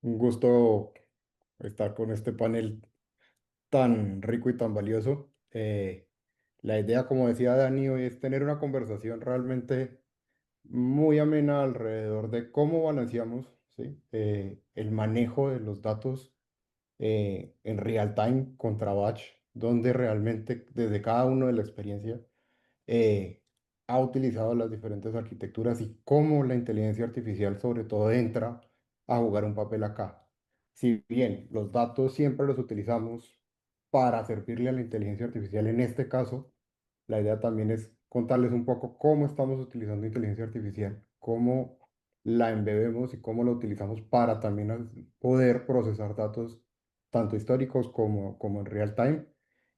Un gusto estar con este panel tan rico y tan valioso. La idea, como decía Dani, hoy es tener una conversación realmente muy amena alrededor de cómo balanceamos, ¿sí? El manejo de los datos en real time contra batch, donde realmente desde cada uno de la experiencia ha utilizado las diferentes arquitecturas y cómo la inteligencia artificial sobre todo entra a jugar un papel acá. Si bien los datos siempre los utilizamos para servirle a la inteligencia artificial, en este caso, la idea también es contarles un poco cómo estamos utilizando inteligencia artificial, cómo la embebemos y cómo la utilizamos para también poder procesar datos tanto históricos como en real time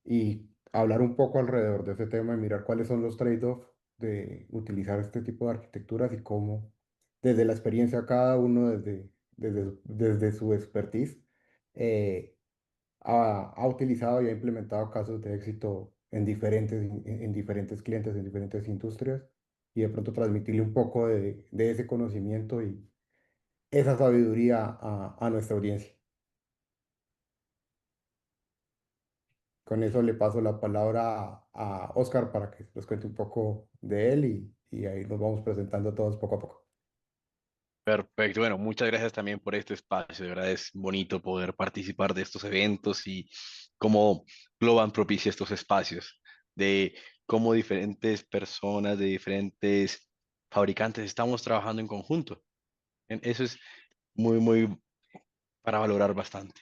y hablar un poco alrededor de ese tema y mirar cuáles son los trade-offs de utilizar este tipo de arquitecturas y cómo desde la experiencia cada uno desde su expertise eh, ha utilizado y ha implementado casos de éxito en diferentes clientes, en diferentes industrias y de pronto transmitirle un poco de ese conocimiento y esa sabiduría a nuestra audiencia. Con eso le paso la palabra a Oscar para que nos cuente un poco de él y ahí nos vamos presentando todos poco a poco. Perfecto, bueno, muchas gracias también por este espacio, de verdad es bonito poder participar de estos eventos y cómo Globan propicia estos espacios, de cómo diferentes personas, de diferentes fabricantes estamos trabajando en conjunto. Eso es muy para valorar bastante.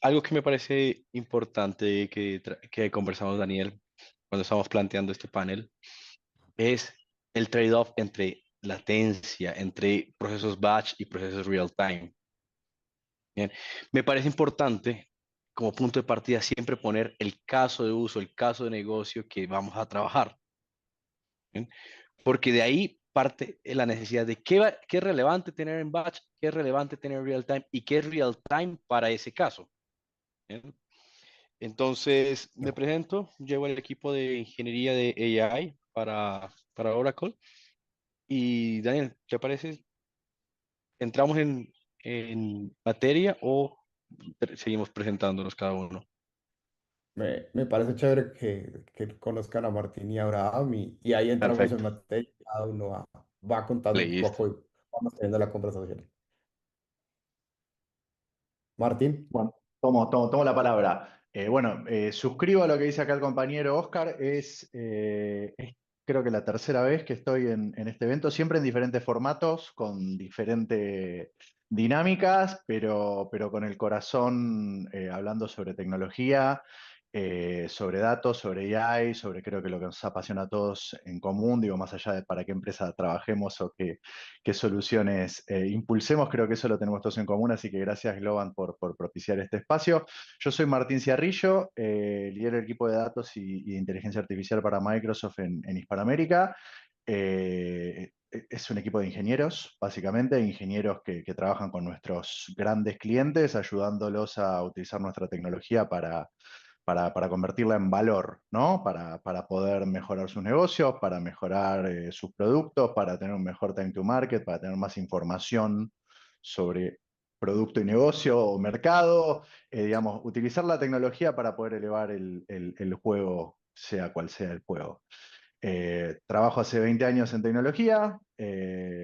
Algo que me parece importante que conversamos, Daniel, cuando estamos planteando este panel, es el trade-off entre latencia, entre procesos batch y procesos real time. Bien, me parece importante como punto de partida siempre poner el caso de uso, el caso de negocio que vamos a trabajar, ¿bien? Porque de ahí parte la necesidad de qué es relevante tener en batch, qué es relevante tener en real time y qué es real time para ese caso. ¿Bien? Entonces, me presento, llevo el equipo de ingeniería de AI para Oracle. Y Daniel, ¿te parece? ¿Entramos en materia o seguimos presentándonos cada uno? Me parece chévere que conozcan a Martín y a Abraham y ahí entramos en Perfecto. materia, cada uno va contando un Listo. poco y vamos teniendo la conversación. Martín, Bueno, tomo la palabra. Suscribo a lo que dice acá el compañero Oscar. Es creo que la tercera vez que estoy en este evento, siempre en diferentes formatos, con diferentes dinámicas, pero con el corazón hablando sobre tecnología, sobre datos, sobre AI, sobre creo que lo que nos apasiona a todos en común, digo, más allá de para qué empresa trabajemos o qué soluciones impulsemos. Creo que eso lo tenemos todos en común, así que gracias Globan por propiciar este espacio. Yo soy Martín Ciarrillo, lidero el equipo de datos y de inteligencia artificial para Microsoft en Hispanoamérica. Es un equipo de ingenieros, básicamente, ingenieros que trabajan con nuestros grandes clientes, ayudándolos a utilizar nuestra tecnología para convertirla en valor, ¿no? Para poder mejorar sus negocios, para mejorar sus productos, para tener un mejor time to market, para tener más información sobre producto y negocio o mercado, digamos, utilizar la tecnología para poder elevar el juego, sea cual sea el juego. Trabajo hace 20 años en tecnología,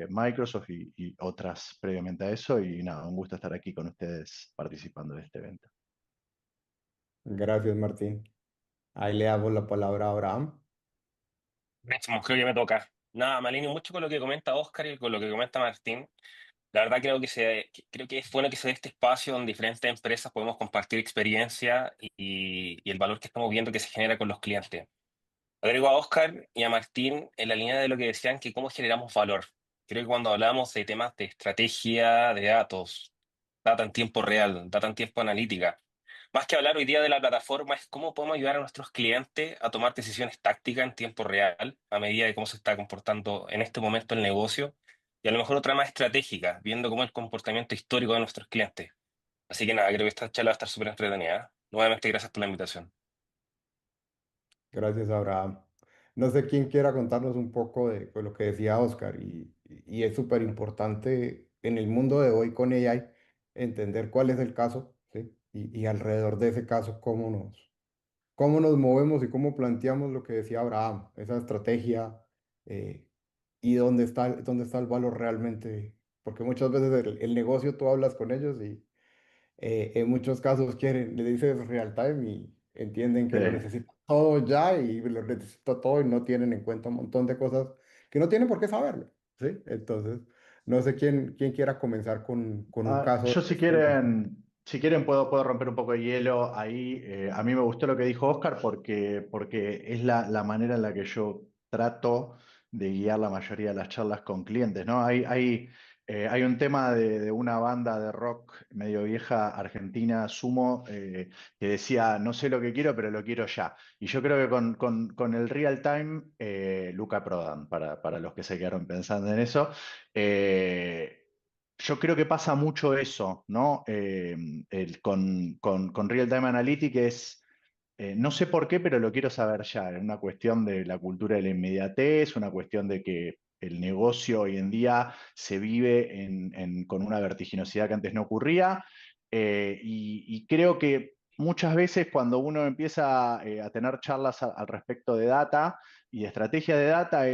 Microsoft y otras previamente a eso, y nada, un gusto estar aquí con ustedes participando de este evento. gracias Martín. Ahí le damos la palabra a Abraham. Buenísimo, creo que me toca. Nada, me alineo mucho con lo que comenta Oscar y con lo que comenta Martín. La verdad creo que es bueno que se dé este espacio donde diferentes empresas podemos compartir experiencia y el valor que estamos viendo que se genera con los clientes. Agrego a Oscar y a Martín en la línea de lo que decían que cómo generamos valor. Creo que cuando hablamos de temas de estrategia de datos, data en tiempo real, data en tiempo analítica, más que hablar hoy día de la plataforma, es cómo podemos ayudar a nuestros clientes a tomar decisiones tácticas en tiempo real, a medida de cómo se está comportando en este momento el negocio, y a lo mejor otra más estratégica, viendo cómo es el comportamiento histórico de nuestros clientes. Así que nada, creo que esta charla va a estar súper entretenida. Nuevamente, gracias por la invitación. Gracias, Abraham. No sé quién quiera contarnos un poco de pues, lo que decía Oscar y es súper importante en el mundo de hoy con AI. entender cuál es el caso, ¿sí? Y alrededor de ese caso, cómo nos movemos y cómo planteamos lo que decía Abraham, esa estrategia, eh, y dónde está el valor realmente. Porque muchas veces el negocio tú hablas con ellos y en muchos casos le dices real time y entienden Sí. que lo necesitan todo ya y lo necesito todo y no tienen en cuenta un montón de cosas que no tienen por qué saberlo, ¿sí? Entonces, no sé quién quiera comenzar con un caso Yo de este. si quieren puedo romper un poco de hielo ahí. A mí me gustó lo que dijo Oscar porque es la manera en la que yo trato de guiar la mayoría de las charlas con clientes, ¿no? Hay un tema de una banda de rock medio vieja argentina, Sumo, que decía, no sé lo que quiero, pero lo quiero ya. Y yo creo que con el real time, Luca Prodan, para los que se quedaron pensando en eso, yo creo que pasa mucho eso, ¿no? Con Real Time Analytics no sé por qué, pero lo quiero saber ya. Es una cuestión de la cultura de la inmediatez, una cuestión de que el negocio hoy en día se vive con una vertiginosidad que antes no ocurría. Y creo que muchas veces cuando uno empieza a tener charlas al respecto de data y de estrategia de data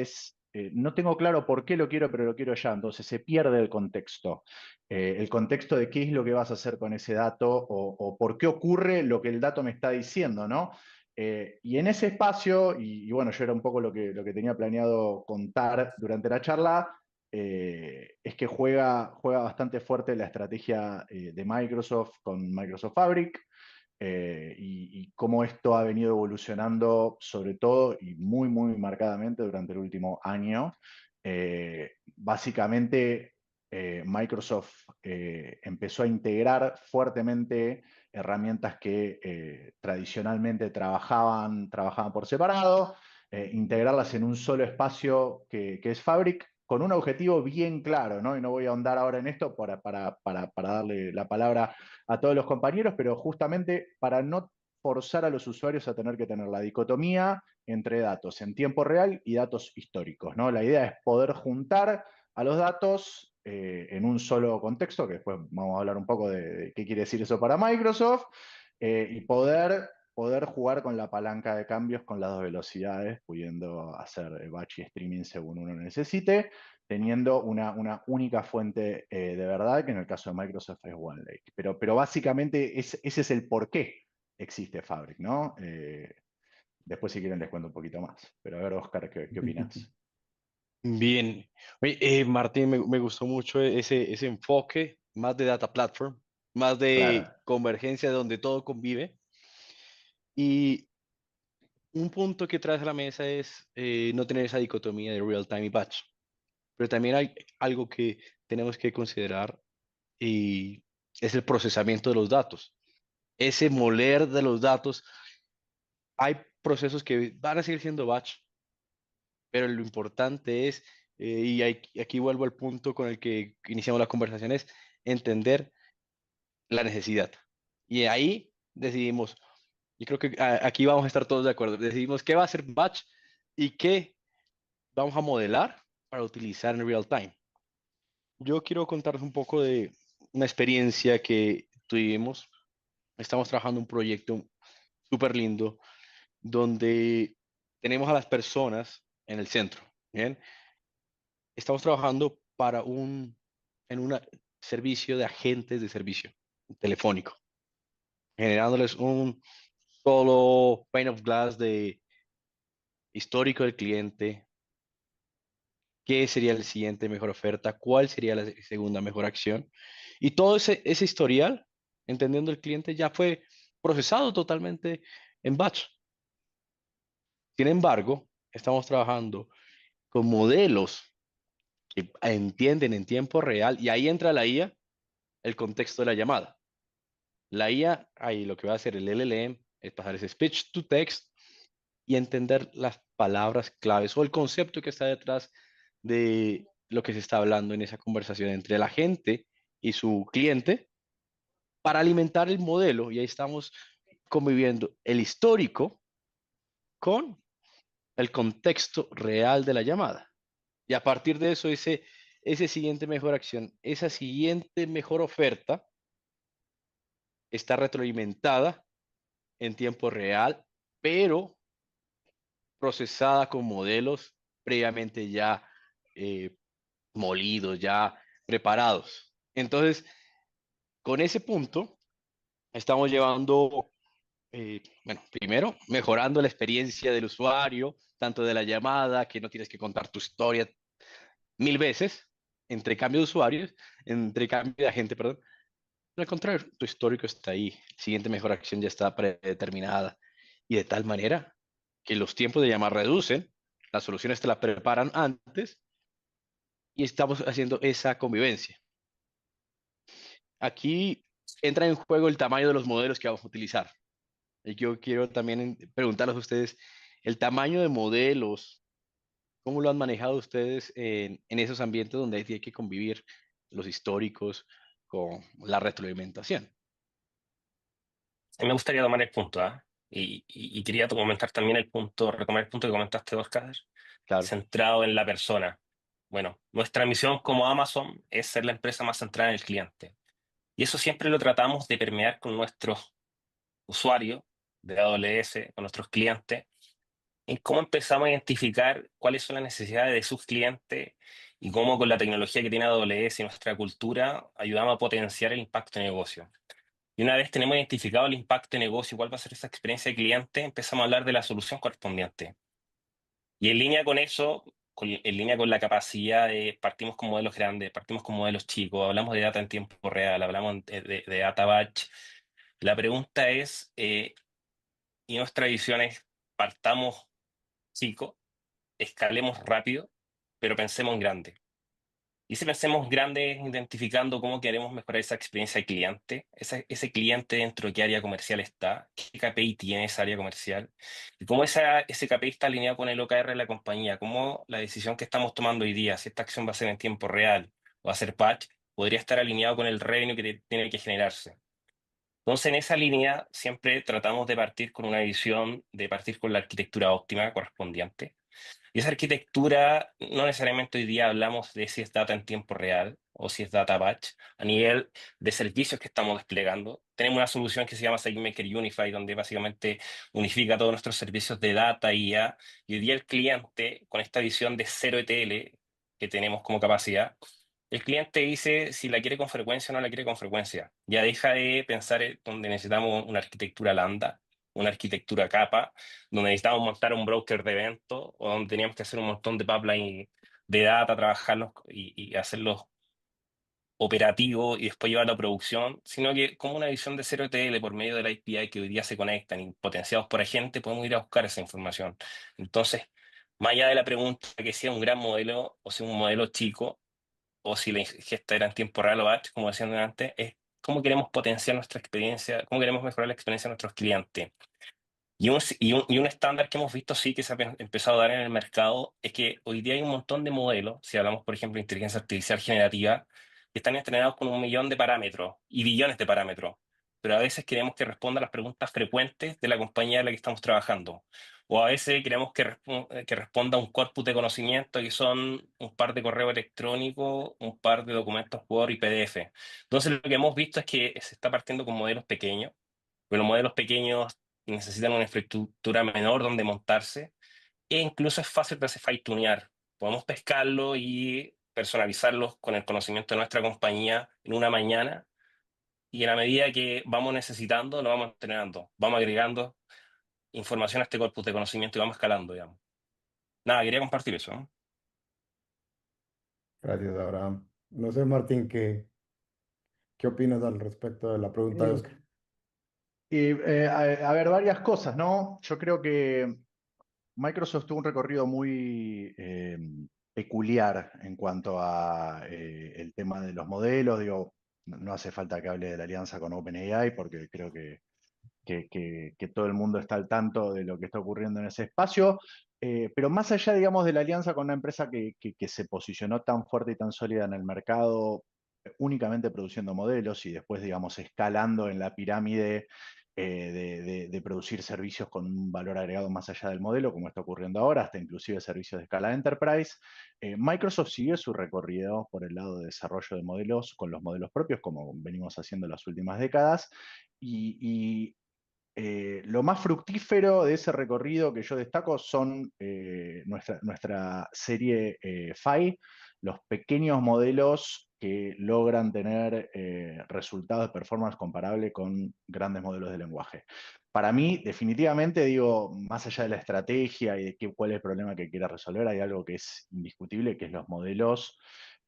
no tengo claro por qué lo quiero, pero lo quiero ya. Entonces se pierde el contexto de qué es lo que vas a hacer con ese dato o por qué ocurre lo que el dato me está diciendo, ¿no? Y en ese espacio, y bueno, yo era un poco lo que tenía planeado contar durante la charla, es que juega bastante fuerte la estrategia de Microsoft con Microsoft Fabric, y cómo esto ha venido evolucionando, sobre todo y muy, muy marcadamente durante el último año. Básicamente, Microsoft empezó a integrar fuertemente herramientas que tradicionalmente trabajaban por separado, integrarlas en un solo espacio que es Fabric, con un objetivo bien claro, ¿no? Y no voy a ahondar ahora en esto para darle la palabra a todos los compañeros, pero justamente para no forzar a los usuarios a tener que tener la dicotomía entre datos en tiempo real y datos históricos, ¿no? La idea es poder juntar a los datos en un solo contexto, que después vamos a hablar un poco de qué quiere decir eso para Microsoft, y poder jugar con la palanca de cambios con las dos velocidades, pudiendo hacer batch y streaming según uno necesite, teniendo una única fuente de verdad, que en el caso de Microsoft es OneLake. Pero básicamente ese es el por qué existe Fabric, ¿no? Después si quieren les cuento un poquito más. Pero a ver, Oscar, ¿qué opinas? Bien. Oye, Martín, me gustó mucho ese enfoque, más de data platform, más Claro. de convergencia donde todo convive. Y un punto que traes a la mesa es no tener esa dicotomía de real time y batch. Pero también hay algo que tenemos que considerar y es el procesamiento de los datos. Ese moler de los datos, hay procesos que van a seguir siendo batch, pero lo importante es, aquí vuelvo al punto con el que iniciamos la conversación, es entender la necesidad. Y ahí decidimos, y creo que aquí vamos a estar todos de acuerdo, decidimos qué va a ser batch y qué vamos a modelar para utilizar en real time. Yo quiero contarles un poco de una experiencia que tuvimos. Estamos trabajando un proyecto súper lindo donde tenemos a las personas en el centro. Bien, estamos trabajando en un servicio de agentes de servicio telefónico, generándoles un solo pane of glass de histórico del cliente, qué sería la siguiente mejor oferta, cuál sería la segunda mejor acción. Y todo ese historial, entendiendo el cliente, ya fue procesado totalmente en batch. Sin embargo, estamos trabajando con modelos que entienden en tiempo real y ahí entra la IA, el contexto de la llamada. La IA, ahí lo que va a hacer el LLM es pasar ese speech to text y entender las palabras claves o el concepto que está detrás de lo que se está hablando en esa conversación entre la gente y su cliente para alimentar el modelo. Y ahí estamos conviviendo el histórico con el contexto real de la llamada. Y a partir de eso, ese siguiente mejor acción, esa siguiente mejor oferta, está retroalimentada en tiempo real, pero procesada con modelos previamente ya eh, molidos, ya preparados. Entonces, con ese punto, estamos llevando, bueno, primero, mejorando la experiencia del usuario, tanto de la llamada, que no tienes que contar tu historia 1000 veces, entre cambio de usuarios, entre cambio de agente, perdón. Al contrario, tu histórico está ahí, la siguiente mejor acción ya está predeterminada, y de tal manera que los tiempos de llamar reducen, las soluciones te las preparan antes y estamos haciendo esa convivencia. Aquí entra en juego el tamaño de los modelos que vamos a utilizar. Y yo quiero también preguntarles a ustedes, el tamaño de modelos, ¿cómo lo han manejado ustedes en esos ambientes donde hay que convivir los históricos con la retroalimentación? A mí me gustaría tomar el punto, ¿ah? Y quería comentar también el punto, retomar el punto que comentaste, Oscar, Claro, centrado en la persona. Bueno, nuestra misión como Amazon es ser la empresa más centrada en el cliente. Y eso siempre lo tratamos de permear con nuestros usuarios de AWS, con nuestros clientes, en cómo empezamos a identificar cuáles son las necesidades de sus clientes y cómo con la tecnología que tiene AWS y nuestra cultura ayudamos a potenciar el impacto de negocio. Y una vez tenemos identificado el impacto de negocio y cuál va a ser esa experiencia de cliente, empezamos a hablar de la solución correspondiente. Y en línea con eso, en línea con la capacidad de, partimos con modelos grandes, partimos con modelos chicos, hablamos de data en tiempo real, hablamos de data batch. La pregunta es, y nuestra visión es, partamos chico, escalemos rápido, pero pensemos en grande. Y si pensemos grande, identificando cómo queremos mejorar esa experiencia de cliente, ese cliente dentro de qué área comercial está, qué KPI tiene esa área comercial, y cómo ese KPI está alineado con el OKR de la compañía, cómo la decisión que estamos tomando hoy día, si esta acción va a ser en tiempo real o va a ser batch, podría estar alineado con el revenue que tiene que generarse. Entonces, en esa línea, siempre tratamos de partir con una visión, de partir con la arquitectura óptima correspondiente y esa arquitectura, no necesariamente hoy día hablamos de si es data en tiempo real o si es data batch. A nivel de servicios que estamos desplegando, tenemos una solución que se llama SageMaker Unify, donde básicamente unifica todos nuestros servicios de data y IA. Y hoy día el cliente, con esta visión de cero ETL que tenemos como capacidad, el cliente dice si la quiere con frecuencia o no la quiere con frecuencia. Ya deja de pensar en donde necesitamos una arquitectura lambda, una arquitectura capa, donde necesitábamos montar un broker de eventos o donde teníamos que hacer un montón de pipeline de data, trabajarlos y hacerlos operativos y después llevarlo a producción, sino que como una visión de cero TL por medio de la API que hoy día se conectan y potenciados por agente, podemos ir a buscar esa información. Entonces, más allá de la pregunta que sea un gran modelo o sea un modelo chico, o si la ingesta era en tiempo real o batch, como decían antes, es cómo queremos potenciar nuestra experiencia, cómo queremos mejorar la experiencia de nuestros clientes. Y un estándar que hemos visto sí que se ha empezado a dar en el mercado es que hoy día hay un montón de modelos, si hablamos por ejemplo de inteligencia artificial generativa, que están entrenados con 1 millón de parámetros y billones de parámetros, pero a veces queremos que responda a las preguntas frecuentes de la compañía en la que estamos trabajando, o a veces queremos que responda a un corpus de conocimiento que son un par de correo electrónico, un par de documentos Word y PDF. Entonces lo que hemos visto es que se está partiendo con modelos pequeños, pero los modelos pequeños necesitan una infraestructura menor donde montarse e incluso es fácil de fine-tunear. Podemos pescarlo y personalizarlos con el conocimiento de nuestra compañía en una mañana y en la medida que vamos necesitando, lo vamos entrenando, vamos agregando información a este corpus de conocimiento y vamos escalando, digamos. Nada, quería compartir eso, ¿no? Gracias, Abraham. No sé, Martín, ¿qué opinas al respecto de la pregunta de Eh, Oscar? a ver, varias cosas, ¿no? Yo creo que Microsoft tuvo un recorrido muy peculiar en cuanto a el tema de los modelos. Digo, no hace falta que hable de la alianza con OpenAI porque creo que todo el mundo está al tanto de lo que está ocurriendo en ese espacio. Pero más allá, digamos, de la alianza con una empresa que se posicionó tan fuerte y tan sólida en el mercado, únicamente produciendo modelos y después, digamos, escalando en la pirámide de producir servicios con un valor agregado más allá del modelo, como está ocurriendo ahora, hasta inclusive servicios de escala enterprise. Microsoft sigue su recorrido por el lado de desarrollo de modelos con los modelos propios, como venimos haciendo las últimas décadas, lo más fructífero de ese recorrido que yo destaco son nuestra serie PHY, los pequeños modelos que logran tener resultados de performance comparable con grandes modelos de lenguaje. Para mí, definitivamente, digo, más allá de la estrategia y de cuál es el problema que quiera resolver, hay algo que es indiscutible, que es los modelos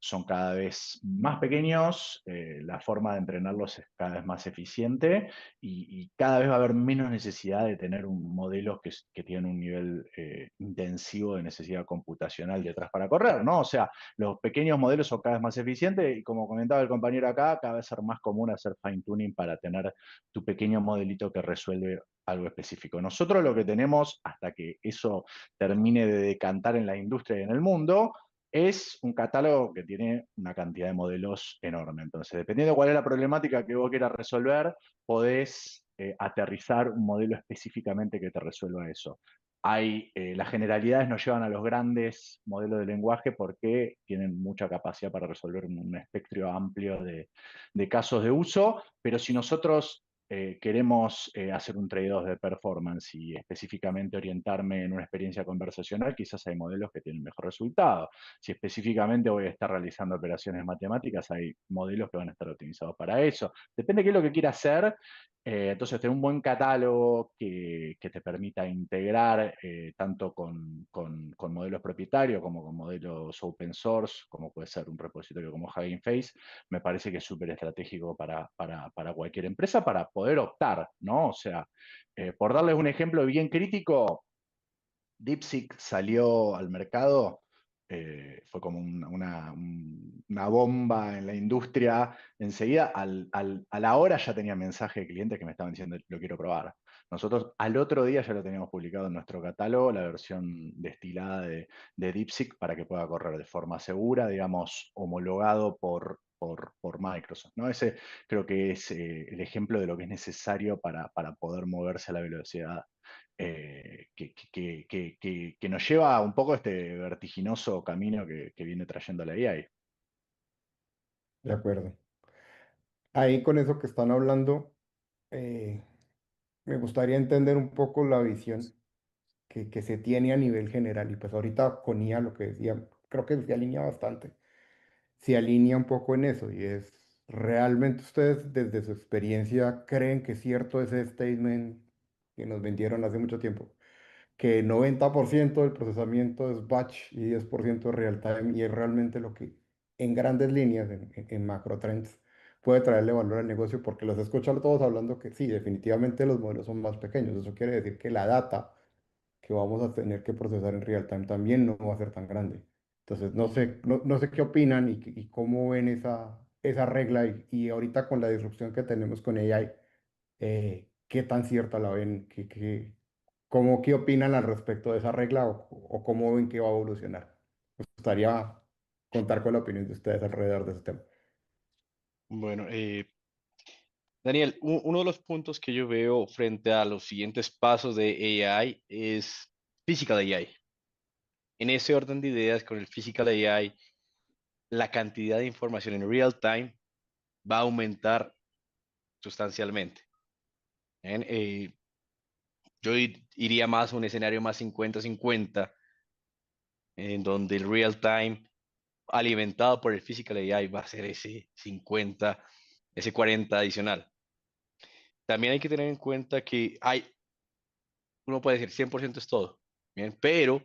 son cada vez más pequeños, la forma de entrenarlos es cada vez más eficiente y cada vez va a haber menos necesidad de tener un modelos que tienen un nivel intensivo de necesidad computacional detrás para correr, ¿no? O sea, los pequeños modelos son cada vez más eficientes y como comentaba el compañero acá, cada vez ser más común hacer fine tuning para tener tu pequeño modelito que resuelve algo específico. Nosotros lo que tenemos, hasta que eso termine de decantar en la industria y en el mundo, es un catálogo que tiene una cantidad de modelos enorme. Entonces, dependiendo de cuál es la problemática que vos quieras resolver, podés aterrizar un modelo específicamente que te resuelva eso. Las generalidades nos llevan a los grandes modelos de lenguaje porque tienen mucha capacidad para resolver un espectro amplio de casos de uso, pero si nosotros queremos hacer un trade-off de performance y específicamente orientarme en una experiencia conversacional, quizás hay modelos que tienen mejor resultado. Si específicamente voy a estar realizando operaciones matemáticas, hay modelos que van a estar optimizados para eso. Depende de qué es lo que quiera hacer. Entonces, tener un buen catálogo que te permita integrar tanto con modelos propietarios como con modelos open source, como puede ser un repositorio como Hugging Face, me parece que es súper estratégico para cualquier empresa para poder optar, ¿no? O sea, por darles un ejemplo bien crítico, DeepSeek salió al mercado, fue como una bomba en la industria. Enseguida, a la hora ya tenía mensaje de clientes que me estaban diciendo, lo quiero probar. Nosotros al otro día ya lo teníamos publicado en nuestro catálogo, la versión destilada de DeepSeek para que pueda correr de forma segura, digamos, homologado por Microsoft, ¿no? Ese creo que es el ejemplo de lo que es necesario para poder moverse a la velocidad que nos lleva un poco a este vertiginoso camino que viene trayendo la AI. De acuerdo. Ahí con eso que están hablando, eh, me gustaría entender un poco la visión que se tiene a nivel general. Y pues ahorita con IA lo que decía, creo que se alinea bastante. Se alinea un poco en eso y es, ¿realmente ustedes desde su experiencia creen que es cierto ese statement que nos vendieron hace mucho tiempo? Que 90% del procesamiento es batch y 10% es real time y es realmente lo que en grandes líneas, en macro trends, puede traerle valor al negocio porque los escucho a todos hablando que sí, definitivamente los modelos son más pequeños. Eso quiere decir que la data que vamos a tener que procesar en real time también no va a ser tan grande. Entonces, no sé qué opinan y cómo ven esa regla y ahorita con la disrupción que tenemos con AI, qué tan cierta la ven, qué opinan al respecto de esa regla o cómo ven que va a evolucionar. Me gustaría contar con la opinión de ustedes alrededor de ese tema. Bueno, Daniel, uno de los puntos que yo veo frente a los siguientes pasos de AI es Physical AI. En ese orden de ideas, con el Physical AI, la cantidad de información en real time va a aumentar sustancialmente. ¿Bien? Yo iría más a un escenario más 50-50, en donde el real time alimentado por el Physical AI va a ser ese 50, ese 40 adicional. También hay que tener en cuenta que uno puede decir 100% es todo, ¿bien? Pero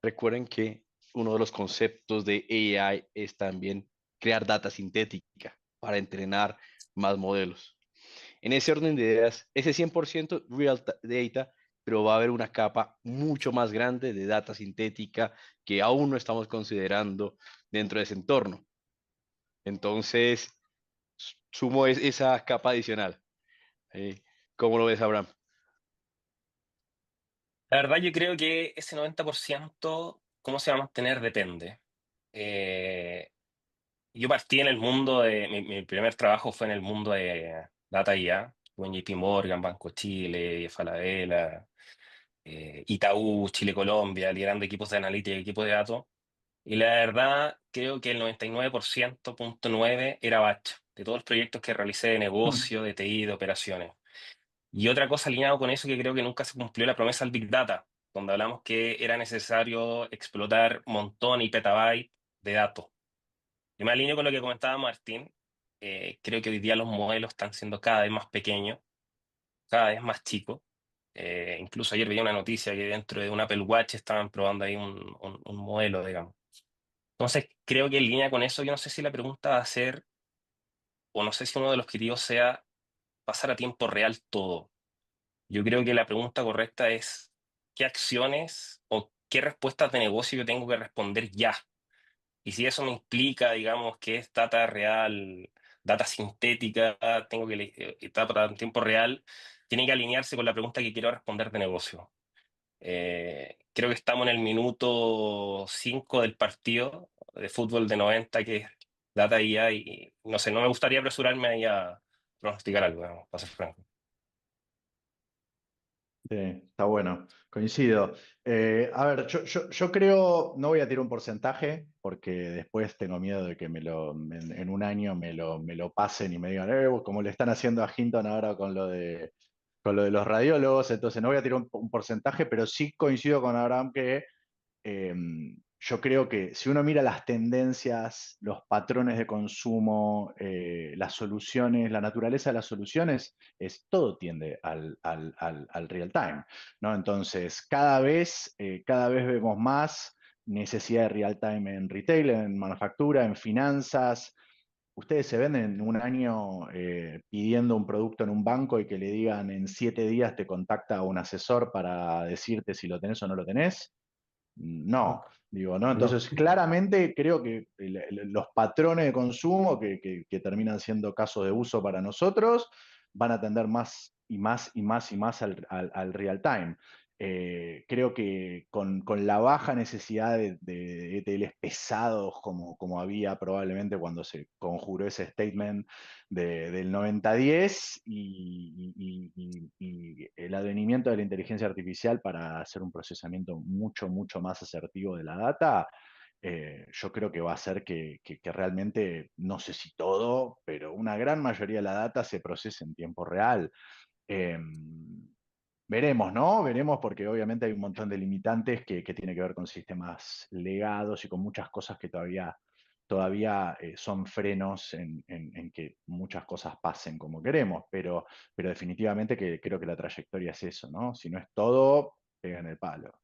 recuerden que uno de los conceptos de AI es también crear data sintética para entrenar más modelos. En ese orden de ideas, ese 100% real data, pero va a haber una capa mucho más grande de data sintética que aún no estamos considerando dentro de ese entorno. Entonces, sumo esa capa adicional. Eh, ¿Cómo lo ves, Abraham? La verdad, yo creo que ese 90%, ¿cómo se va a mantener? Depende. Eh, yo partí en el mundo mi primer trabajo fue en el mundo de Data IA, con JP Morgan, Banco Chile, Falabella, Itaú, Chile Colombia, liderando equipos de analítica y equipos de datos. Y la verdad, creo que el 99,9% era batch. de todos los proyectos que realicé de negocio, de TI, de operaciones. Y otra cosa alineado con eso que creo que nunca se cumplió la promesa del Big Data, donde hablamos que era necesario explotar montón y petabyte de datos. Yo me alineo con lo que comentaba Martín. Creo que hoy día los modelos están siendo cada vez más pequeños, cada vez más chicos. Incluso ayer veía una noticia que dentro de un Apple Watch estaban probando ahí un modelo, digamos. Entonces, creo que en línea con eso, yo no sé si la pregunta va a ser, o no sé si uno de los objetivos sea pasar a tiempo real todo. Yo creo que la pregunta correcta es, ¿qué acciones o qué respuestas de negocio yo tengo que responder ya? Y si eso me implica, digamos, que es data real, data sintética, data en tiempo real, tiene que alinearse con la pregunta que quiero responder de negocio. Creo que estamos en el minuto 5 del partido de fútbol de 90 que es data IA, y no sé, no me gustaría apresurarme ahí a pronosticar algo, digamos, para ser franco. Sí, está bueno, coincido. A ver, yo creo, no voy a tirar un porcentaje, porque después tengo miedo de que en un año me lo pasen y me digan, como le están haciendo a Hinton ahora con lo de los radiólogos, entonces no voy a tirar un porcentaje, pero sí coincido con Abraham que eh, yo creo que si uno mira las tendencias, los patrones de consumo, las soluciones, la naturaleza de las soluciones, todo tiende al real time, ¿no? Entonces, cada vez vemos más necesidad de real time en retail, en manufactura, en finanzas. Ustedes se ven en un año pidiendo un producto en un banco y que le digan en 7 días te contacta un asesor para decirte si lo tenés o no lo tenés. No, digo, ¿no? No. Entonces, claramente creo que los patrones de consumo que terminan siendo casos de uso para nosotros van a tender más y más y más y más al real time. Creo que con la baja necesidad de ETLs pesados como había probablemente cuando se conjuró ese statement del 90-10 y el advenimiento de la inteligencia artificial para hacer un procesamiento mucho, mucho más asertivo de la data, yo creo que va a hacer que realmente, no sé si todo, pero una gran mayoría de la data se procese en tiempo real. Eh, Veremos, ¿no? Veremos porque obviamente hay un montón de limitantes que tiene que ver con sistemas legados y con muchas cosas que todavía son frenos en que muchas cosas pasen como queremos, pero definitivamente que creo que la trayectoria es eso, ¿no? Si no es todo, pega en el palo.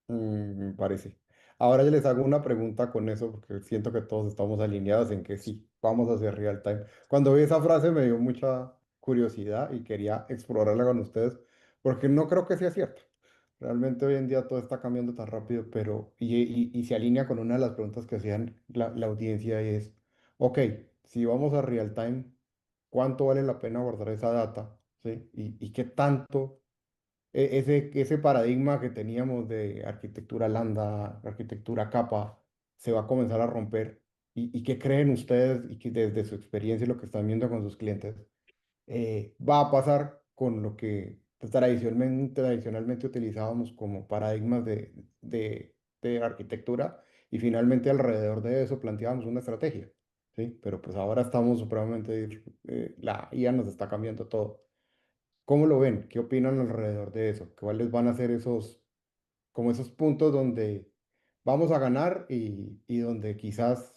Me parece. Ahora yo les hago una pregunta con eso, porque siento que todos estamos alineados en que sí, vamos a hacer real time. Cuando vi esa frase me dio mucha curiosidad y quería explorarla con ustedes, porque no creo que sea cierto. Realmente hoy en día todo está cambiando tan rápido, pero y se alinea con una de las preguntas que hacían la audiencia y es, ok, si vamos a real time, ¿cuánto vale la pena guardar esa data? ¿Sí? Y qué tanto ese paradigma que teníamos de arquitectura lambda, arquitectura capa, se va a comenzar a romper. Y qué creen ustedes y que desde su experiencia y lo que están viendo con sus clientes va a pasar con lo que pues, tradicionalmente utilizábamos como paradigmas de arquitectura y finalmente alrededor de eso planteábamos una estrategia? ¿Sí? Pero pues ahora estamos supremamente, la IA nos está cambiando todo. ¿Cómo lo ven? ¿Qué opinan alrededor de eso? ¿Cuáles van a ser como esos puntos donde vamos a ganar y donde quizás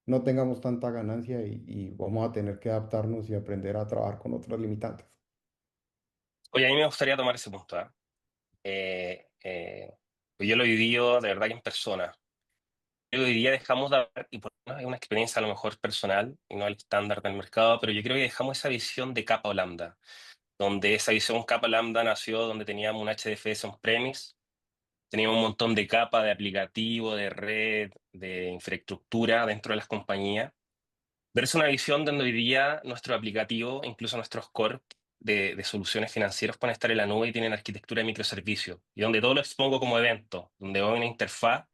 no tengamos tanta ganancia y vamos a tener que adaptarnos y aprender a trabajar con otras limitantes? Oye, a mí me gustaría tomar ese punto, ¿ah? Pues yo lo he vivido de verdad que en persona. Yo diría dejamos de hablar, y por es una experiencia a lo mejor personal y no el estándar del mercado, pero yo creo que dejamos esa visión de capa o lambda, donde esa visión capa lambda nació donde teníamos un HDFS on-premise, teníamos un montón de capas de aplicativo, de red, de infraestructura dentro de las compañías. Versus una visión donde hoy día nuestro aplicativo, incluso nuestros core de soluciones financieras pueden estar en la nube y tienen arquitectura de microservicios, y donde todo lo expongo como evento, donde voy a una interfaz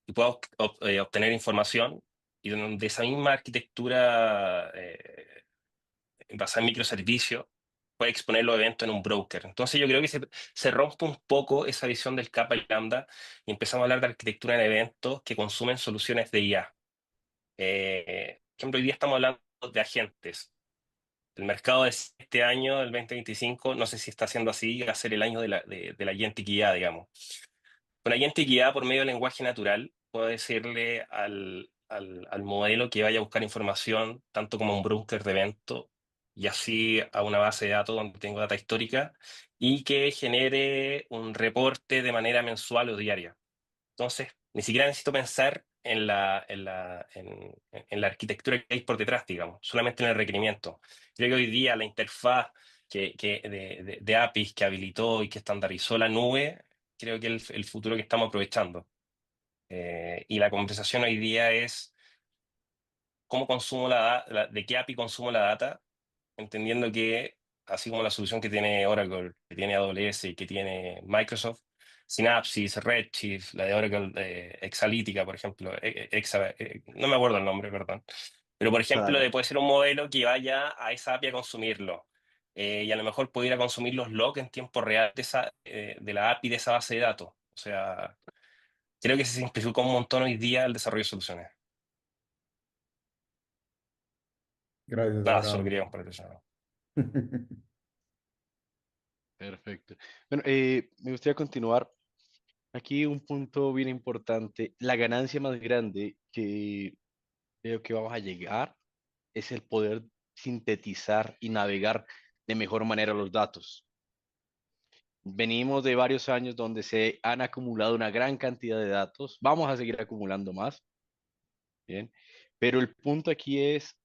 y puedo obtener información, y donde esa misma arquitectura basada en microservicios puede exponer los eventos en un broker. Entonces yo creo que se rompe un poco esa visión del capa y lambda y empezamos a hablar de arquitectura en eventos que consumen soluciones de IA. Por ejemplo, hoy día estamos hablando de agentes. El mercado de este año, el 2025, no sé si está siendo así, va a ser el año de la agentiquidad, digamos. Con agentiquidad, por medio del lenguaje natural, puedo decirle al modelo que vaya a buscar información, tanto como un broker de evento, y así a una base de datos donde tengo data histórica, y que genere un reporte de manera mensual o diaria. Entonces, ni siquiera necesito pensar en la arquitectura que hay por detrás, digamos, solamente en el requerimiento. Creo que hoy día la interfaz de APIs que habilitó y que estandarizó la nube, creo que es el futuro que estamos aprovechando. Y la conversación hoy día es cómo consumo de qué API consumo la data, entendiendo que, así como la solución que tiene Oracle, que tiene AWS y que tiene Microsoft, Synapse, Redshift, la de Oracle, Exalytica, por ejemplo, no me acuerdo el nombre, perdón. Pero, por ejemplo, Dale. puede ser un modelo que vaya a esa API a consumirlo. Y a lo mejor puede ir a consumir los logs en tiempo real de la API de esa base de datos. O sea, creo que se simplificó un montón hoy día el desarrollo de soluciones. Gracias, Nada, solo Abraham. quería compartir eso. Perfecto. Bueno, me gustaría continuar. Aquí un punto bien importante. La ganancia más grande que creo que vamos a llegar es el poder sintetizar y navegar de mejor manera los datos. Venimos de varios años donde se han acumulado una gran cantidad de datos. Vamos a seguir acumulando más, ¿bien? Pero el punto aquí es,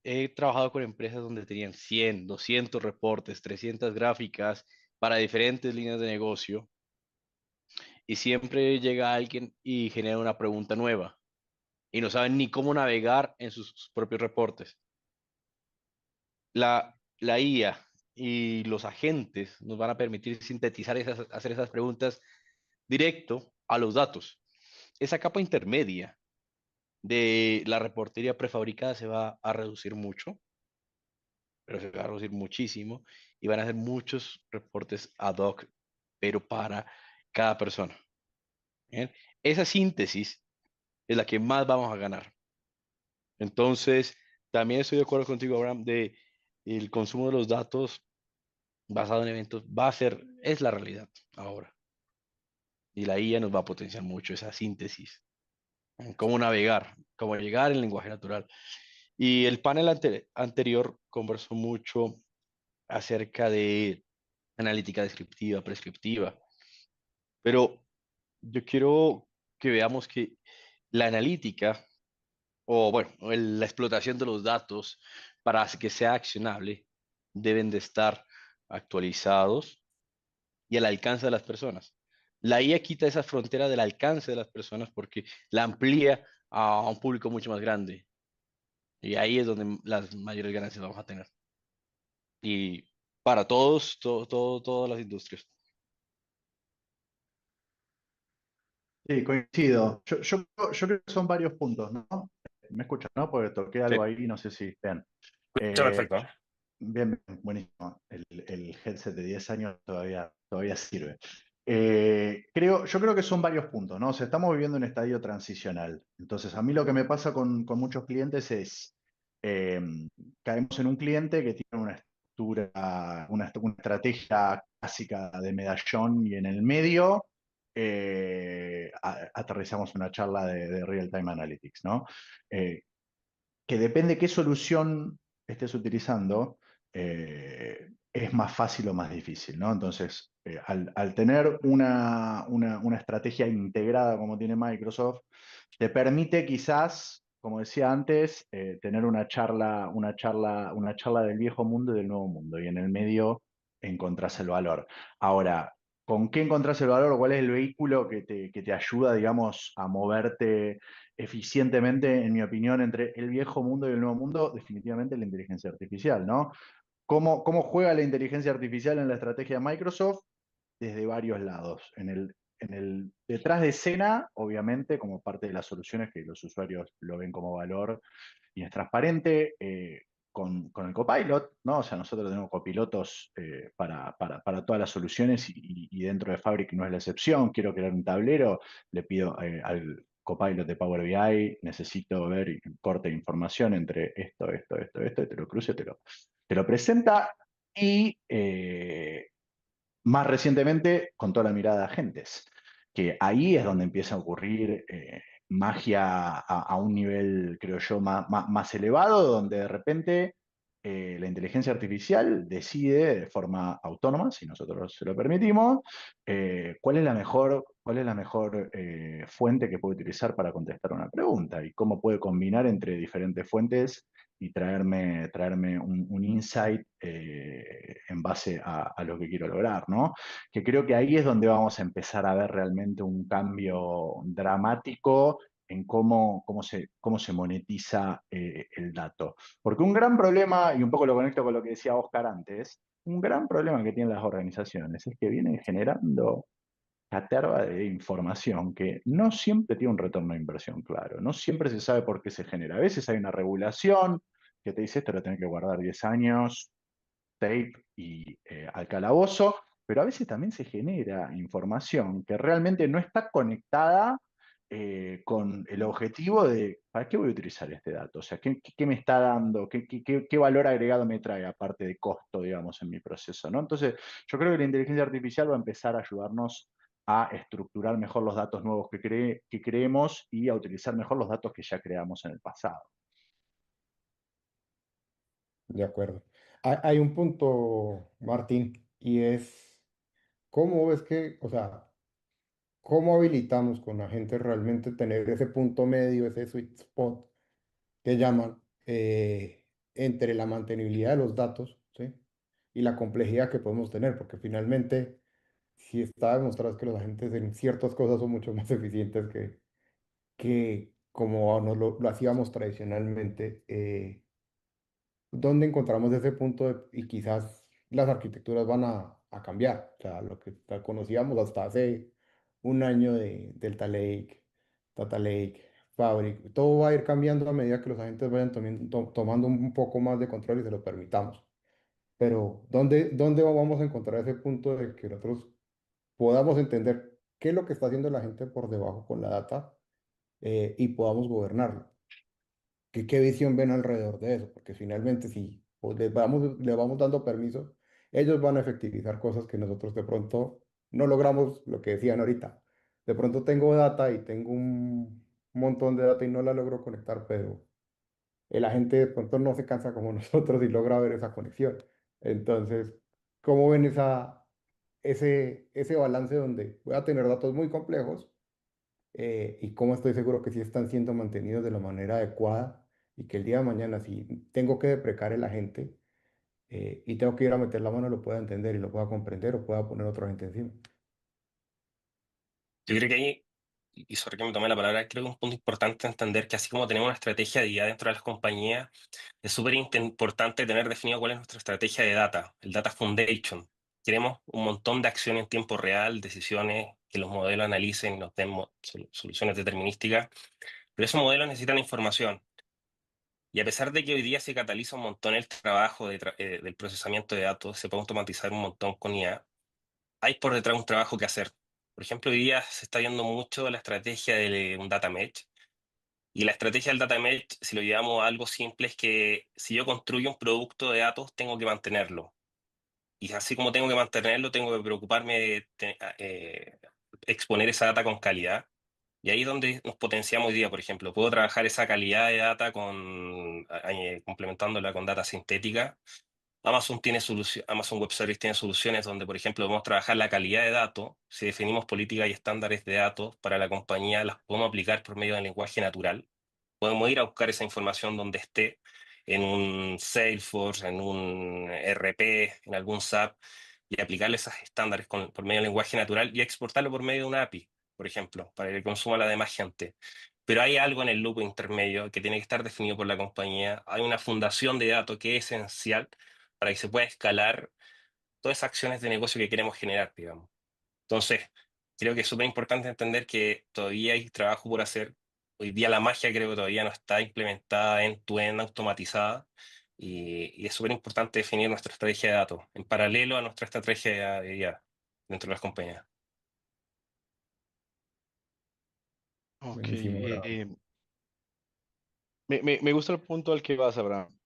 he trabajado con empresas donde tenían 100, 200 reportes, 300 gráficas para diferentes líneas de negocio y siempre llega alguien y genera una pregunta nueva y no saben ni cómo navegar en sus propios reportes. La IA y los agentes nos van a permitir sintetizar hacer esas preguntas directo a los datos. Esa capa intermedia de la reportería prefabricada se va a reducir mucho, pero se va a reducir muchísimo y van a hacer muchos reportes ad hoc, pero para cada persona. ¿Bien? Esa síntesis es la que más vamos a ganar. Entonces, también estoy de acuerdo contigo, Abraham, de el consumo de los datos basado en eventos va a ser, es la realidad ahora. Y la IA nos va a potenciar mucho esa síntesis, cómo navegar, cómo llegar en lenguaje natural. Y el panel anterior conversó mucho acerca de analítica descriptiva, prescriptiva, pero yo quiero que veamos que la analítica, o bueno, la explotación de los datos para que sea accionable, deben de estar actualizados y al alcance de las personas. La IA quita esa frontera del alcance de las personas porque la amplía a un público mucho más grande. Y ahí es donde las mayores ganancias vamos a tener. Y para todos, todas las industrias. Sí, coincido. Yo creo que son varios puntos, ¿no? Me escuchan, ¿no? Porque toqué Sí. algo ahí, no sé si ven. Está Eh, perfecto. bien, buenísimo. El headset de 10 años todavía sirve. Yo creo que son varios puntos, ¿no? O sea, estamos viviendo un estadio transicional. Entonces, a mí lo que me pasa con muchos clientes es, eh, caemos en un cliente que tiene una estructura, una estrategia clásica de medallón y en el medio aterrizamos una charla de Real-Time Analytics, ¿no? Eh, que depende qué solución estés utilizando, es más fácil o más difícil, ¿no? Entonces, al tener una estrategia integrada como tiene Microsoft, te permite quizás, como decía antes, tener una charla del viejo mundo y del nuevo mundo, y en el medio encontrás el valor. Ahora, ¿con qué encontrás el valor o cuál es el vehículo que te ayuda, digamos, a moverte eficientemente, en mi opinión, entre el viejo mundo y el nuevo mundo? Definitivamente la inteligencia artificial, ¿no? ¿Cómo juega la inteligencia artificial en la estrategia de Microsoft? Desde varios lados. En el detrás de escena, obviamente, como parte de las soluciones que los usuarios lo ven como valor y es transparente, con el Copilot, ¿no? O sea, nosotros tenemos copilotos para todas las soluciones y dentro de Fabric no es la excepción. Quiero crear un tablero, le pido al Copilot de Power BI, necesito ver un corte de información entre esto, y te lo cruce, te lo presenta. Y más recientemente, con toda la mirada de agentes, que ahí es donde empieza a ocurrir magia a un nivel, creo yo, más elevado, donde de repente la inteligencia artificial decide de forma autónoma, si nosotros se lo permitimos, cuál es la mejor fuente que puede utilizar para contestar una pregunta y cómo puede combinar entre diferentes fuentes y traerme un insight en base a lo que quiero lograr, ¿no? Que creo que ahí es donde vamos a empezar a ver realmente un cambio dramático en cómo se monetiza el dato. Porque un gran problema, y un poco lo conecto con lo que decía Oscar antes, un gran problema que tienen las organizaciones es que vienen generando caterva de información que no siempre tiene un retorno de inversión claro, no siempre se sabe por qué se genera. A veces hay una regulación que te dice esto lo tenés que guardar 10 años, tape y al calabozo, pero a veces también se genera información que realmente no está conectada con el objetivo de ¿para qué voy a utilizar este dato? O sea, ¿qué me está dando? ¿Qué valor agregado me trae aparte de costo, digamos, en mi proceso, ¿no? Entonces, yo creo que la inteligencia artificial va a empezar a ayudarnos a estructurar mejor los datos nuevos que creemos y a utilizar mejor los datos que ya creamos en el pasado. De acuerdo. Hay un punto, Martín, y es, ¿cómo ves que, o sea, cómo habilitamos con la gente realmente tener ese punto medio, ese sweet spot que llaman, entre la mantenibilidad de los datos, ¿sí? Y la complejidad que podemos tener, porque finalmente, si está demostrado que los agentes en ciertas cosas son mucho más eficientes que como lo hacíamos tradicionalmente. ¿Dónde encontramos ese punto y quizás las arquitecturas van a cambiar? O sea, lo que conocíamos hasta hace un año de Delta Lake, Data Lake, Fabric, todo va a ir cambiando a medida que los agentes vayan tomando un poco más de control y se lo permitamos. Pero ¿dónde vamos a encontrar ese punto de que nosotros podamos entender qué es lo que está haciendo la gente por debajo con la data, y podamos gobernarlo? ¿Qué visión ven alrededor de eso? Porque finalmente si pues, le vamos dando permiso, ellos van a efectivizar cosas que nosotros de pronto no logramos, lo que decían ahorita. De pronto tengo data y tengo un montón de data y no la logro conectar, pero el agente de pronto no se cansa como nosotros y logra ver esa conexión. Entonces, ¿cómo ven ese balance donde voy a tener datos muy complejos, y cómo estoy seguro que sí están siendo mantenidos de la manera adecuada y que el día de mañana, si tengo que deprecar el agente, y tengo que ir a meter la mano, lo pueda entender y lo pueda comprender o pueda poner otro agente encima? Yo creo que ahí, y sobre que me tomé la palabra, creo que es un punto importante entender que así como tenemos una estrategia de IA dentro de las compañías, es súper importante tener definido cuál es nuestra estrategia de data, el Data Foundation. Queremos un montón de acciones en tiempo real, decisiones que los modelos analicen y nos den soluciones determinísticas, pero esos modelos necesitan información. Y a pesar de que hoy día se cataliza un montón el trabajo del procesamiento de datos, se puede automatizar un montón con IA, hay por detrás un trabajo que hacer. Por ejemplo, hoy día se está viendo mucho la estrategia de un data mesh. Y la estrategia del data mesh, si lo llevamos a algo simple, es que si yo construyo un producto de datos, tengo que mantenerlo. Y así como tengo que mantenerlo, tengo que preocuparme de exponer esa data con calidad. Y ahí es donde nos potenciamos hoy día, por ejemplo. Puedo trabajar esa calidad de data complementándola con data sintética. Amazon Web Service tiene soluciones donde, por ejemplo, podemos trabajar la calidad de datos. Si definimos políticas y estándares de datos para la compañía, las podemos aplicar por medio del lenguaje natural. Podemos ir a buscar esa información donde esté, en un Salesforce, en un RP, en algún SAP, y aplicarle esos estándares por medio del lenguaje natural y exportarlo por medio de una API, por ejemplo, para que consuma la demás gente. Pero hay algo en el loop intermedio que tiene que estar definido por la compañía. Hay una fundación de datos que es esencial para que se pueda escalar todas esas acciones de negocio que queremos generar, digamos. Entonces, creo que es súper importante entender que todavía hay trabajo por hacer. Hoy día la magia creo que todavía no está implementada end-to-end, automatizada, y es súper importante definir nuestra estrategia de datos en paralelo a nuestra estrategia de IA dentro de las compañías. Ok, Buenísimo, Abraham. me gusta el punto al que vas, Abraham,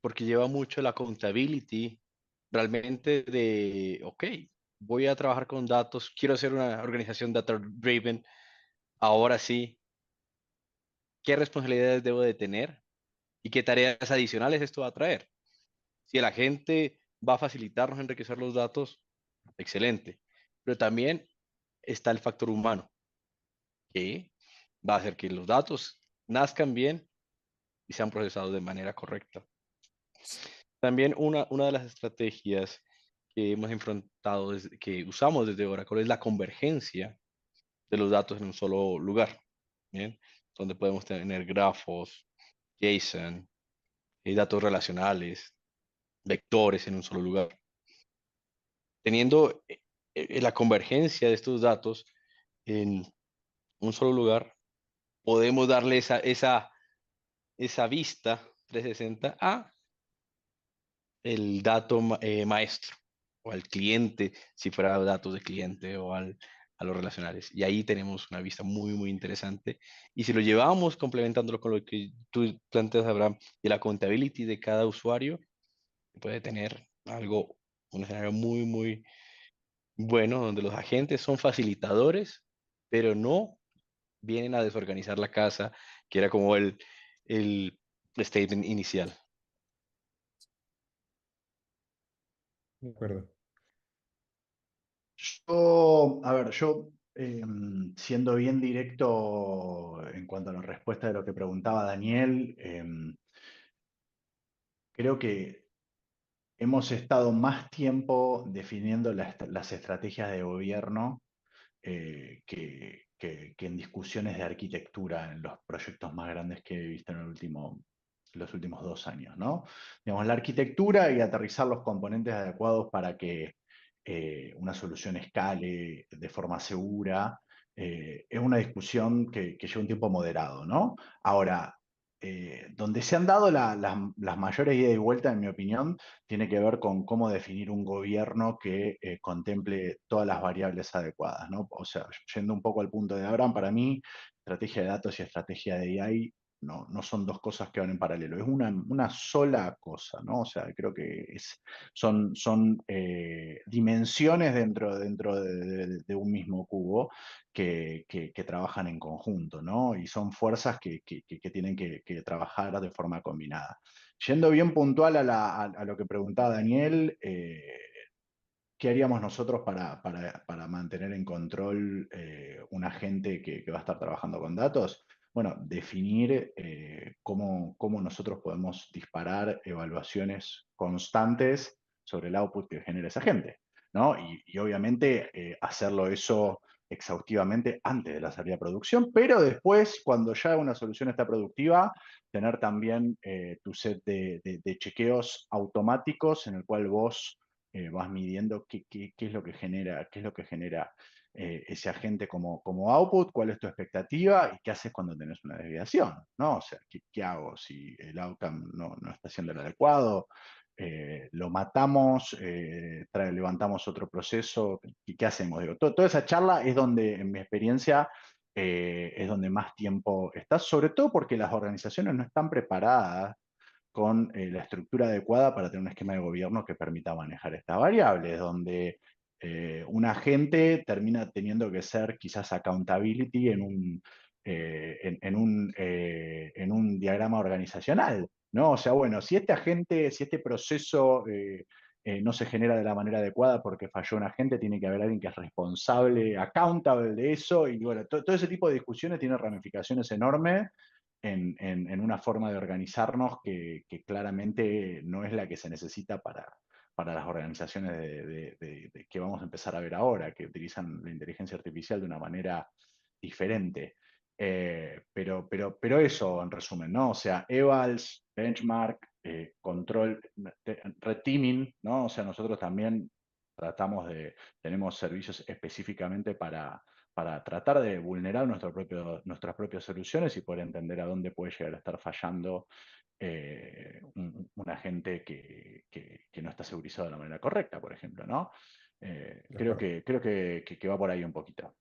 porque lleva mucho la accountability realmente de, ok, voy a trabajar con datos, quiero hacer una organización data-driven, ahora sí, ¿qué responsabilidades debo de tener y qué tareas adicionales esto va a traer? Si la gente va a facilitarnos enriquecer los datos, excelente, pero también está el factor humano, que va a hacer que los datos nazcan bien y sean procesados de manera correcta. También una de las estrategias que hemos enfrentado, que usamos desde Oracle, es la convergencia de los datos en un solo lugar, ¿bien? Donde podemos tener grafos, JSON, datos relacionales, vectores en un solo lugar. Teniendo la convergencia de estos datos en un solo lugar, podemos darle esa vista 360 a el dato maestro o al cliente, si fuera datos de cliente o a los relacionales. Y ahí tenemos una vista muy, muy interesante. Y si lo llevamos complementándolo con lo que tú planteas, Abraham, de la accountability de cada usuario, puede tener algo, un escenario muy, muy bueno, donde los agentes son facilitadores, pero no vienen a desorganizar la casa, que era como el statement inicial. De acuerdo. A ver, siendo bien directo en cuanto a la respuesta de lo que preguntaba Daniel, creo que hemos estado más tiempo definiendo las estrategias de gobierno que en discusiones de arquitectura en los proyectos más grandes que he visto en los últimos 2 años, ¿no? Digamos, la arquitectura y aterrizar los componentes adecuados para que una solución escale de forma segura, es una discusión que lleva un tiempo moderado, ¿no? Ahora, donde se han dado las mayores idas y vueltas, en mi opinión, tiene que ver con cómo definir un gobierno que contemple todas las variables adecuadas, ¿no? O sea, yendo un poco al punto de Abraham, para mí, estrategia de datos y estrategia de AI no son dos cosas que van en paralelo, es una sola cosa, ¿no? O sea, creo que son dimensiones dentro de un mismo cubo que trabajan en conjunto, ¿no? Y son fuerzas que tienen que trabajar de forma combinada. Yendo bien puntual a lo que preguntaba Daniel, ¿qué haríamos nosotros para mantener en control un agente que va a estar trabajando con datos? Bueno, definir cómo nosotros podemos disparar evaluaciones constantes sobre el output que genera ese agente, ¿no? Y obviamente hacerlo eso exhaustivamente antes de la salida a producción, pero después, cuando ya una solución está productiva, tener también tu set de chequeos automáticos en el cual vos vas midiendo qué es lo que genera ese agente como output, cuál es tu expectativa y qué haces cuando tenés una desviación, ¿no? O sea, ¿qué hago si el outcome no está siendo el adecuado? Lo matamos, levantamos otro proceso, ¿qué hacemos? Digo, toda esa charla es donde, en mi experiencia, es donde más tiempo está, sobre todo porque las organizaciones no están preparadas con la estructura adecuada para tener un esquema de gobierno que permita manejar estas variables, donde un agente termina teniendo que ser quizás accountability en un diagrama organizacional, ¿no? O sea, bueno, si este proceso no se genera de la manera adecuada porque falló un agente, tiene que haber alguien que es responsable, accountable de eso, y bueno, todo ese tipo de discusiones tiene ramificaciones enormes en una forma de organizarnos que claramente no es la que se necesita para las organizaciones que vamos a empezar a ver ahora, que utilizan la inteligencia artificial de una manera diferente. Pero eso, en resumen, ¿no? O sea, evals, benchmark, control, red teaming, ¿no? O sea, nosotros también tenemos servicios específicamente para tratar de vulnerar nuestras propias soluciones y poder entender a dónde puede llegar a estar fallando un agente que no está segurizado de la manera correcta, por ejemplo, ¿no? De Creo acuerdo. que va por ahí un poquito.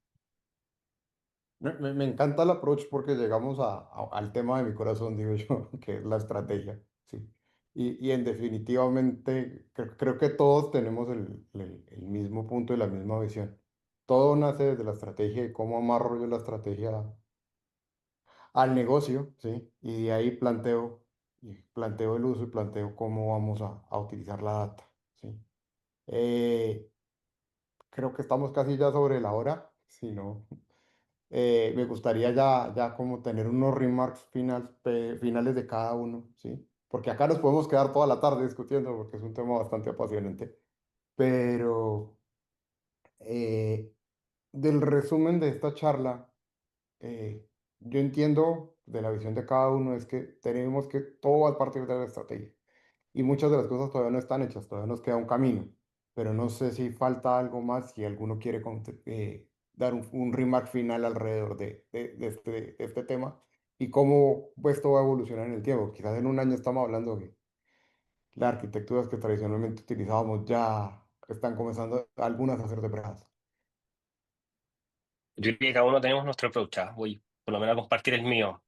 Me encanta el approach porque llegamos al tema de mi corazón, digo yo, que es la estrategia, ¿sí? Y en definitivamente creo que todos tenemos el mismo punto y la misma visión. Todo nace desde la estrategia y cómo amarro yo la estrategia al negocio, ¿sí? Y de ahí planteo el uso y planteo cómo vamos a utilizar la data, ¿sí? Eh, Creo que estamos casi ya sobre la hora, si no. Me gustaría ya como tener unos remarks finales de cada uno, ¿sí? Porque acá nos podemos quedar toda la tarde discutiendo porque es un tema bastante apasionante. Pero eh, del resumen de esta charla, eh, yo entiendo de la visión de cada uno es que tenemos que todo va a partir de la estrategia. Y muchas de las cosas todavía no están hechas, todavía nos queda un camino, pero no sé si falta algo más, si alguno quiere dar un remark final alrededor de este tema y cómo esto va a evolucionar en el tiempo. Quizás en un año estamos hablando de las arquitecturas que tradicionalmente utilizábamos ya están comenzando algunas a ser depredadas. Yo creo que cada uno tenemos nuestro approach. Voy por lo menos a compartir el mío.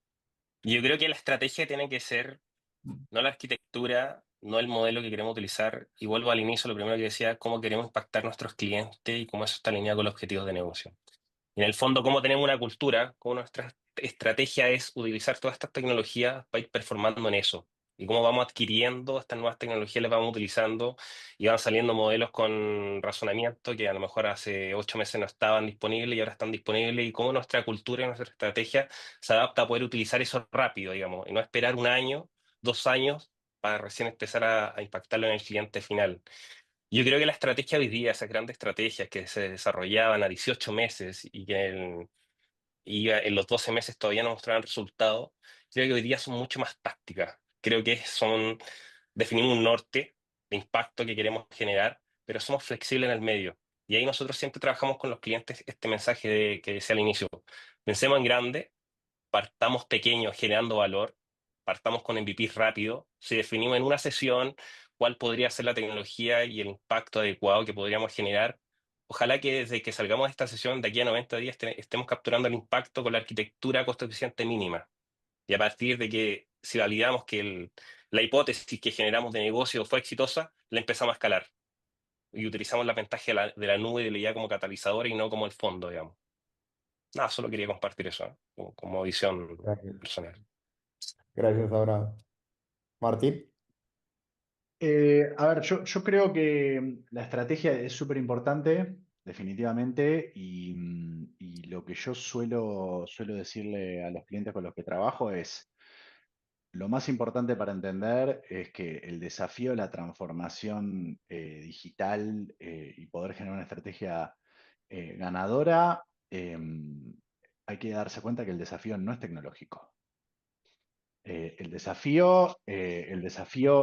Y yo creo que la estrategia tiene que ser no la arquitectura, no el modelo que queremos utilizar. Y vuelvo al inicio, lo primero que decía, cómo queremos impactar a nuestros clientes y cómo eso está alineado con los objetivos de negocio. Y en el fondo, cómo tenemos una cultura, cómo nuestra estrategia es utilizar todas estas tecnologías para ir performando en eso. Y cómo vamos adquiriendo estas nuevas tecnologías, las vamos utilizando y van saliendo modelos con razonamiento que a lo mejor hace 8 meses no estaban disponibles y ahora están disponibles. Y cómo nuestra cultura y nuestra estrategia se adapta a poder utilizar eso rápido, digamos, y no esperar un año, 2 años para recién empezar a impactarlo en el cliente final. Yo creo que la estrategia hoy día, esas grandes estrategias que se desarrollaban a 18 meses y que en los 12 meses todavía no mostraban resultados, creo que hoy día son mucho más tácticas. Creo que definimos un norte de impacto que queremos generar, pero somos flexibles en el medio. Y ahí nosotros siempre trabajamos con los clientes este mensaje que decía al inicio. Pensemos en grande, partamos pequeños generando valor, partamos con MVP rápido, si definimos en una sesión cuál podría ser la tecnología y el impacto adecuado que podríamos generar. Ojalá que desde que salgamos de esta sesión, de aquí a 90 días, estemos capturando el impacto con la arquitectura costo eficiente mínima. Y a partir de que, si validamos que la hipótesis que generamos de negocio fue exitosa, la empezamos a escalar. Y utilizamos la ventaja de la nube de la IA como catalizador y no como el fondo, digamos. Nada, solo quería compartir eso, ¿eh? Como visión Gracias. personal. Gracias, ahora. Martín. A ver, yo creo que la estrategia es súper importante, definitivamente, y lo que yo suelo decirle a los clientes con los que trabajo es, lo más importante para entender es que el desafío de la transformación digital y poder generar una estrategia ganadora, hay que darse cuenta que el desafío no es tecnológico. El desafío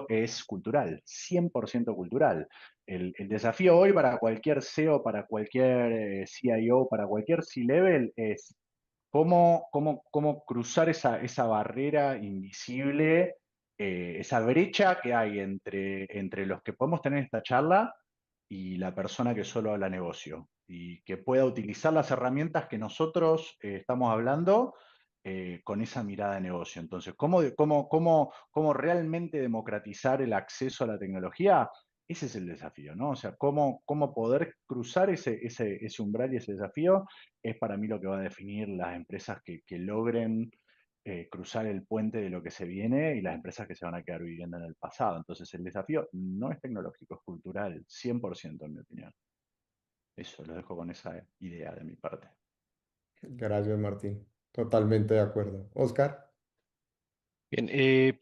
es cultural, 100% cultural. El desafío hoy para cualquier CEO, para cualquier CIO, para cualquier C-level es cómo cruzar esa barrera invisible, esa brecha que hay entre los que podemos tener esta charla y la persona que solo habla negocio y que pueda utilizar las herramientas que nosotros estamos hablando con esa mirada de negocio. Entonces, ¿cómo realmente democratizar el acceso a la tecnología? Ese es el desafío, ¿no? O sea, cómo poder cruzar ese umbral y ese desafío es para mí lo que va a definir las empresas que logren cruzar el puente de lo que se viene y las empresas que se van a quedar viviendo en el pasado. Entonces, el desafío no es tecnológico, es cultural, 100% en mi opinión. Eso, lo dejo con esa idea de mi parte. Gracias, Martín. Totalmente de acuerdo. Oscar. Bien,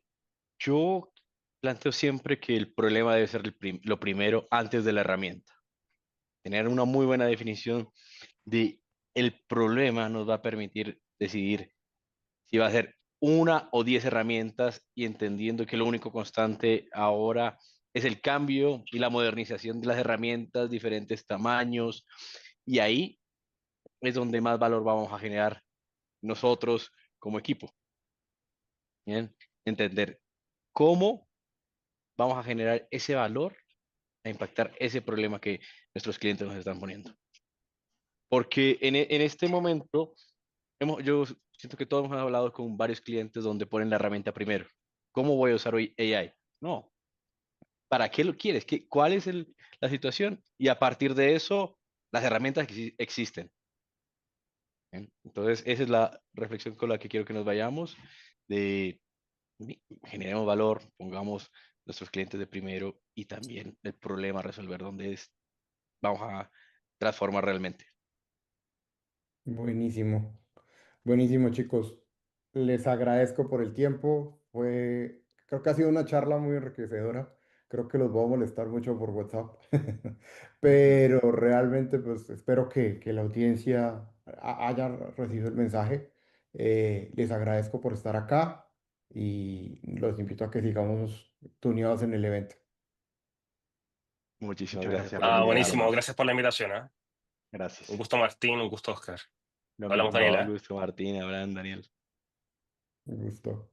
yo planteo siempre que el problema debe ser lo primero antes de la herramienta. Tener una muy buena definición de el problema nos va a permitir decidir si va a ser una o 10 herramientas y entendiendo que lo único constante ahora es el cambio y la modernización de las herramientas, diferentes tamaños, y ahí es donde más valor vamos a generar nosotros como equipo. ¿Bien? Entender cómo vamos a generar ese valor a impactar ese problema que nuestros clientes nos están poniendo. Porque en este momento yo siento que todos hemos hablado con varios clientes donde ponen la herramienta primero. ¿Cómo voy a usar hoy AI? No, ¿para qué lo quieres? ¿Cuál es la situación? Y a partir de eso, las herramientas que existen. ¿Bien? Entonces, esa es la reflexión con la que quiero que nos vayamos, de generemos valor, pongamos nuestros clientes de primero y también el problema a resolver donde vamos a transformar realmente. Buenísimo. Buenísimo, chicos. Les agradezco por el tiempo. Creo que ha sido una charla muy enriquecedora. Creo que los voy a molestar mucho por WhatsApp. Pero realmente, pues espero que la audiencia haya recibido el mensaje. Les agradezco por estar acá y los invito a que sigamos tuneados en el evento. Muchísimas Muchas gracias gracias por la por Buenísimo, invitarnos. invitación. gracias por la invitación, ¿eh? Un Gracias. gusto Martín, un gusto Oscar. Lo Hablamos, mismo. No, un Daniela. gusto, Martín, Abraham, Daniel. Un gusto.